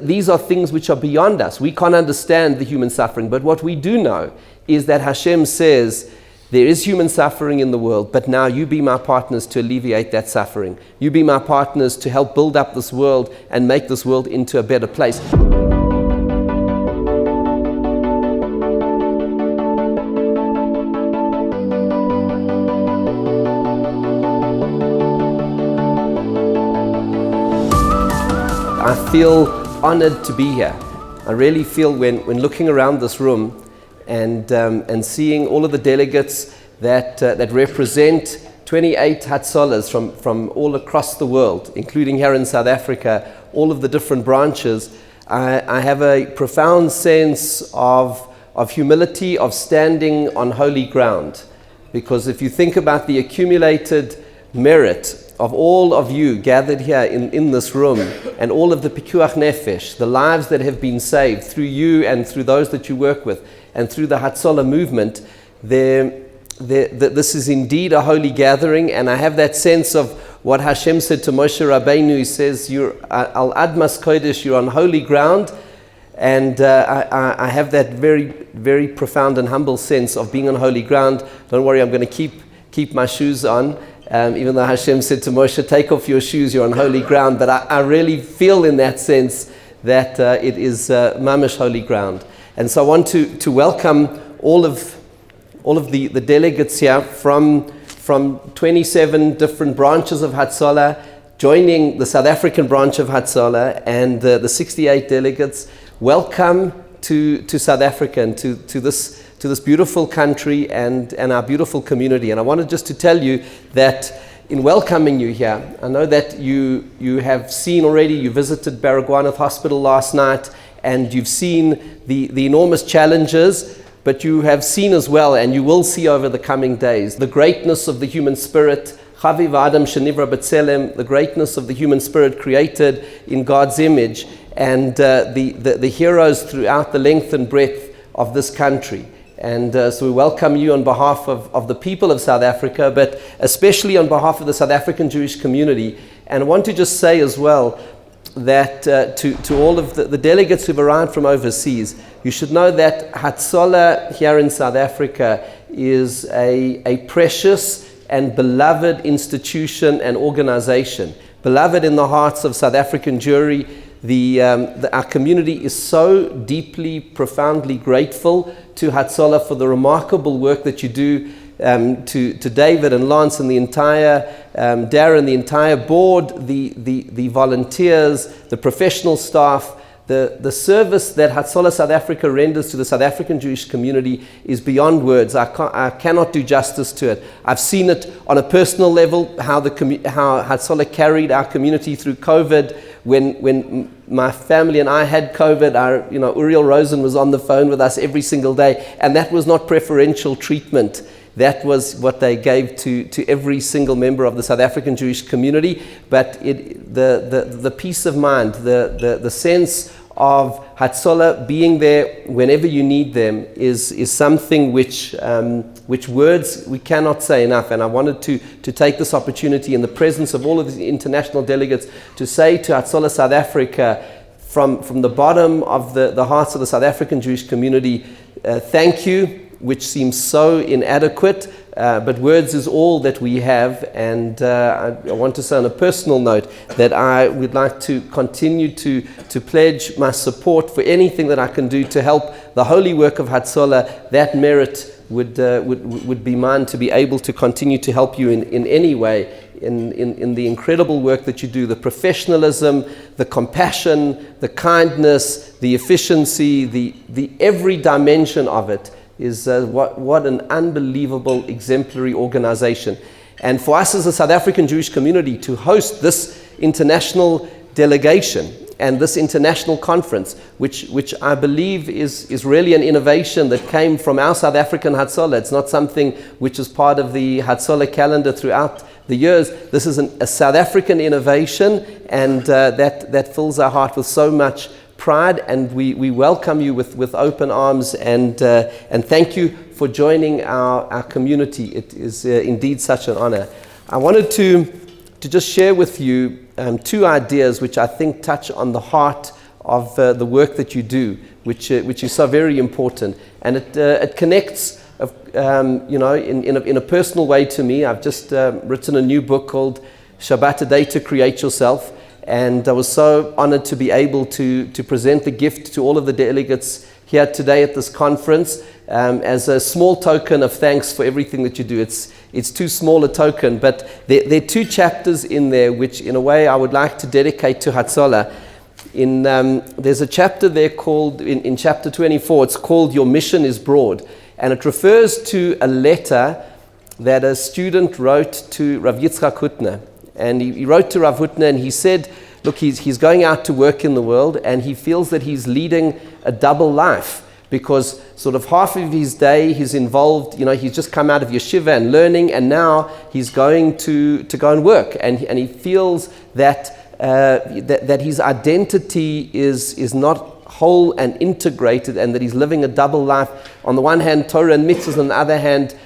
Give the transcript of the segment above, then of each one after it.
These are things which are beyond us. We can't understand the human suffering, but what we do know is that Hashem says, there is human suffering in the world, but now you be my partners to alleviate that suffering. You be my partners to help build up this world and make this world into a better place. I feel honored to be here. I really feel when looking around this room and seeing all of the delegates that represent 28 Hatzolahs from all across the world, including here in South Africa, all of the different branches, I have a profound sense of humility, of standing on holy ground. Because if you think about the accumulated merit of all of you gathered here in this room, and all of the pikuach nefesh, the lives that have been saved through you and through those that you work with, and through the Hatzolah movement, this is indeed a holy gathering. And I have that sense of what Hashem said to Moshe Rabbeinu. He says, "You're al admas kodesh, you're on holy ground." And I have that very, very profound and humble sense of being on holy ground. Don't worry, I'm going to keep my shoes on. Even though Hashem said to Moshe, take off your shoes, you're on holy ground. But I really feel in that sense that it is mamish holy ground. And so I want to welcome all of the delegates here from 27 different branches of Hatzolah, joining the South African branch of Hatzolah, and the 68 delegates. Welcome to South Africa and to this beautiful country and our beautiful community. And I wanted just to tell you that in welcoming you here, I know that you have seen already, you visited Baragwanath Hospital last night, and you've seen the enormous challenges, but you have seen as well, and you will see over the coming days, the greatness of the human spirit, Chaviv Adam Shenivra B'Tselem, the greatness of the human spirit created in God's image, and the heroes throughout the length and breadth of this country. And so we welcome you on behalf of the people of South Africa, but especially on behalf of the South African Jewish community. And I want to just say as well that to all of the delegates who've arrived from overseas, you should know that Hatzolah here in South Africa is a precious and beloved institution and organization. Beloved in the hearts of South African Jewry. Our community is so deeply, profoundly grateful to Hatzolah for the remarkable work that you do, to David and Lance and the entire Darren, the entire board, the volunteers, the professional staff. The service that Hatzolah South Africa renders to the South African Jewish community is beyond words. I cannot do justice to it. I've seen it on a personal level, how Hatzolah carried our community through COVID. When my family and I had COVID, Uriel Rosen was on the phone with us every single day, and that was not preferential treatment. That was what they gave to every single member of the South African Jewish community. But the peace of mind, the sense of Hatzolah being there whenever you need them is something which words we cannot say enough. And I wanted to take this opportunity in the presence of all of the international delegates to say to Hatzolah South Africa, from the bottom of the hearts of the South African Jewish community, thank you, which seems so inadequate, but words is all that we have. And I want to say on a personal note that I would like to continue to pledge my support for anything that I can do to help the holy work of Hatzolah. That merit would be mine to be able to continue to help you in any way in the incredible work that you do, the professionalism, the compassion, the kindness, the efficiency, the every dimension of it is what an unbelievable exemplary organization. And for us as a South African Jewish community to host this international delegation and this international conference, which I believe is really an innovation that came from our South African Hatzolah. It's not something which is part of the Hatzolah calendar throughout the years. This is a South African innovation, and that fills our heart with so much pride, and we welcome you with open arms, and thank you for joining our community. It is indeed such an honor. I wanted to just share with you two ideas which I think touch on the heart the work that you do, which is so very important. And it connects, in a personal way to me. I've just written a new book called Shabbat, a Day to Create Yourself. And I was so honored to be able to present the gift to all of the delegates here today at this conference as a small token of thanks for everything that you do. It's too small a token, but there are 2 chapters in there which, in a way, I would like to dedicate to Hatzolah. There's a chapter there called, in chapter 24, it's called Your Mission is Broad. And it refers to a letter that a student wrote to Rav Yitzchak Hutner. And he wrote to Rav Hutner and he said, look, he's going out to work in the world and he feels that he's leading a double life, because sort of half of his day he's involved, he's just come out of yeshiva and learning, and now he's going to go and work. And he feels that that his identity is not whole and integrated, and that he's living a double life. On the one hand, Torah and mitzvahs, on the other hand,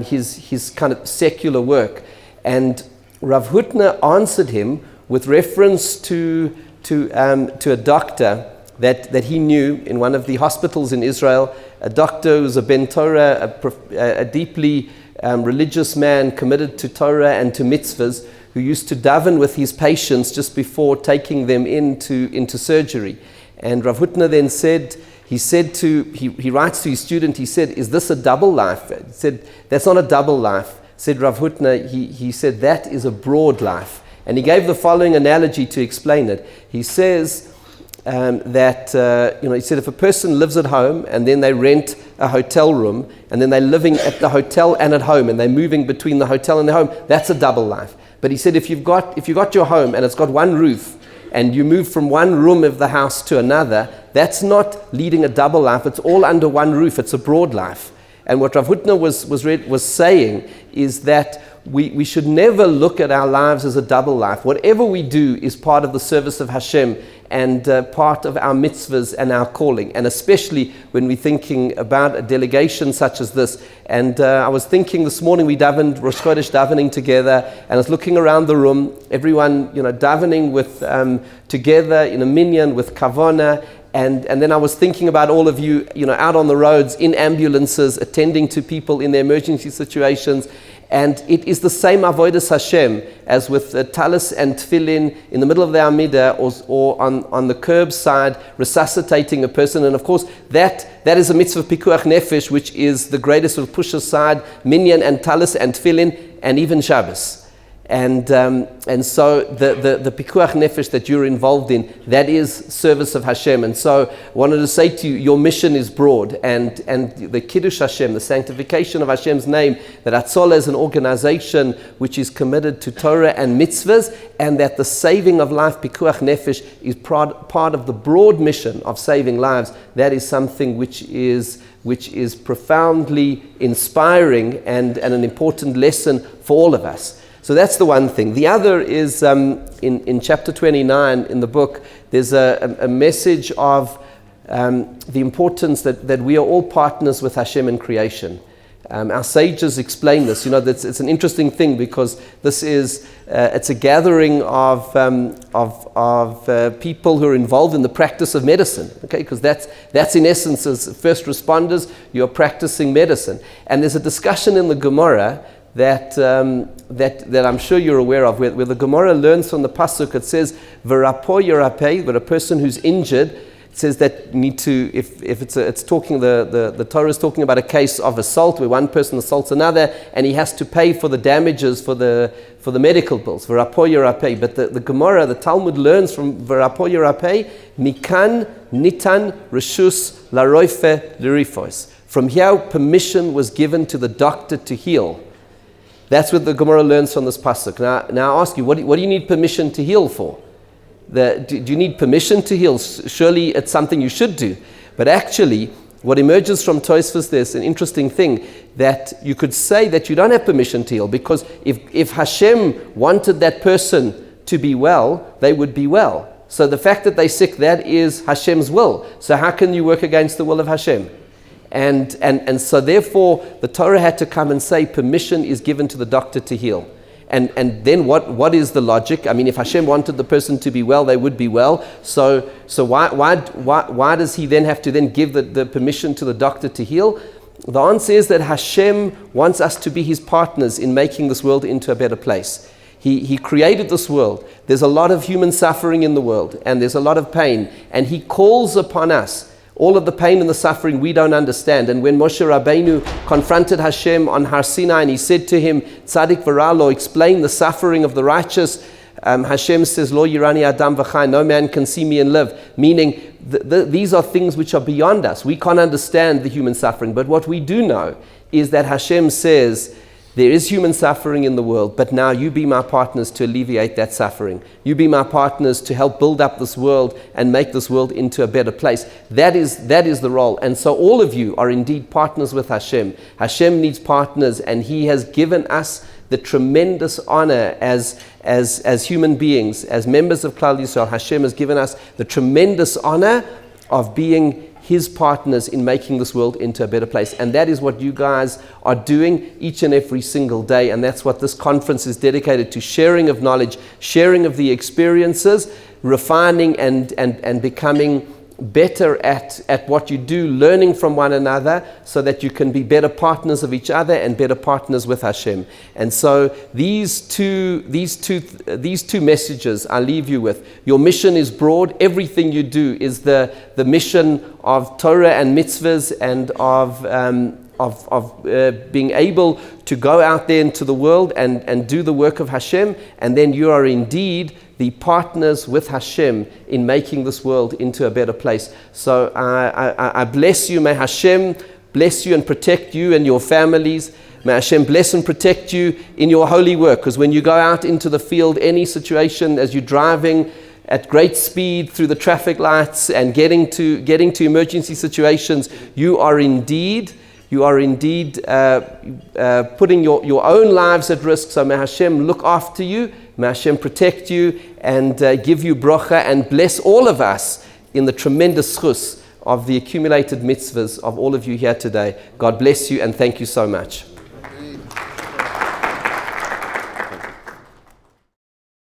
his kind of secular work. And Rav Hutner answered him with reference to a doctor that he knew in one of the hospitals in Israel, a doctor who was a Ben Torah, a deeply religious man committed to Torah and to mitzvahs, who used to daven with his patients just before taking them into surgery. And Rav Hutner then he writes to his student, he said, is this a double life? He said, that's not a double life. Said Rav Hutner, he said, that is a broad life. And he gave the following analogy to explain it. He says he said, if a person lives at home and then they rent a hotel room, and then they're living at the hotel and at home, and they're moving between the hotel and the home, that's a double life. But he said, if you got your home and it's got one roof, and you move from one room of the house to another, that's not leading a double life. It's all under one roof. It's a broad life. And what Rav Hutner was saying is that we should never look at our lives as a double life. Whatever we do is part of the service of Hashem and part of our mitzvahs and our calling. And especially when we're thinking about a delegation such as this. And I was thinking this morning, we davened, Rosh Chodesh davening together, and I was looking around the room, everyone davening with together in a minyan with kavana. And then I was thinking about all of you, out on the roads, in ambulances, attending to people in their emergency situations. And it is the same avodas Hashem as with talis and tefillin in the middle of the Amidah, or on the curbside, resuscitating a person. And of course, that is a mitzvah pikuach nefesh, which is the greatest of push aside minyan and talis and tefillin and even Shabbos. And so the pikuach nefesh that you're involved in, that is service of Hashem. And so I wanted to say to you, your mission is broad, and the Kiddush Hashem, the sanctification of Hashem's name, that Hatzolah is an organization which is committed to Torah and mitzvahs, and that the saving of life, pikuach nefesh, is part of the broad mission of saving lives. That is something which is profoundly inspiring and an important lesson for all of us. So that's the one thing. The other is in chapter 29 in the book, there's a message of the importance that we are all partners with Hashem in creation. Our sages explain this. It's an interesting thing, because this is it's a gathering of people who are involved in the practice of medicine. Okay, because that's in essence, as first responders, you're practicing medicine. And there's a discussion in the Gemara that I'm sure you're aware of, where the Gemara learns from the pasuk. It says, "V'rapo yerapeh," but a person who's injured, it says that you need to, if it's talking, the Torah is talking about a case of assault where one person assaults another, and he has to pay for the damages for the medical bills. V'rapo yerapeh. But the Gemara, the Talmud learns from V'rapo yerapeh, mikan nitan reshus laroife lirifos. From here, permission was given to the doctor to heal. That's what the Gemara learns from this pasuk. Now I ask you, what do you need permission to heal for? Do you need permission to heal? Surely it's something you should do. But actually, what emerges from Tosfos, there's an interesting thing, that you could say that you don't have permission to heal, because if Hashem wanted that person to be well, they would be well. So the fact that they're sick, that is Hashem's will. So how can you work against the will of Hashem? And so therefore the Torah had to come and say permission is given to the doctor to heal. And then what is the logic? I mean, if Hashem wanted the person to be well, they would be well. So why does he then have to then give the permission to the doctor to heal? The answer is that Hashem wants us to be his partners in making this world into a better place. He created this world. There's a lot of human suffering in the world, and there's a lot of pain. And he calls upon us. All of the pain and the suffering we don't understand. And when Moshe Rabbeinu confronted Hashem on Har Sinai, and he said to him, Tzadik v'ra, explain the suffering of the righteous, Hashem says, Lo yirani adam v'chai, no man can see me and live. Meaning, these are things which are beyond us. We can't understand the human suffering. But what we do know is that Hashem says, there is human suffering in the world, but now you be my partners to alleviate that suffering. You be my partners to help build up this world and make this world into a better place. That is the role. And so all of you are indeed partners with Hashem. Hashem needs partners, and he has given us the tremendous honor as human beings, as members of Klal Yisrael. Hashem has given us the tremendous honor of being his partners in making this world into a better place. And that is what you guys are doing each and every single day. And that's what this conference is dedicated to: sharing of knowledge, sharing of the experiences, refining and becoming better at what you do, learning from one another, so that you can be better partners of each other and better partners with Hashem. And so these two messages I leave you with. Your mission is broad. Everything you do is the mission of Torah and mitzvahs, and of being able to go out there into the world and do the work of Hashem. And then you are indeed the partners with Hashem in making this world into a better place. So I bless you. May Hashem bless you and protect you and your families. May Hashem bless and protect you in your holy work. Because when you go out into the field, any situation, as you're driving at great speed through the traffic lights and getting to emergency situations, you are indeed putting your own lives at risk. So may Hashem look after you, may Hashem protect you, and give you bracha, and bless all of us in the tremendous chus of the accumulated mitzvahs of all of you here today. God bless you, and thank you so much.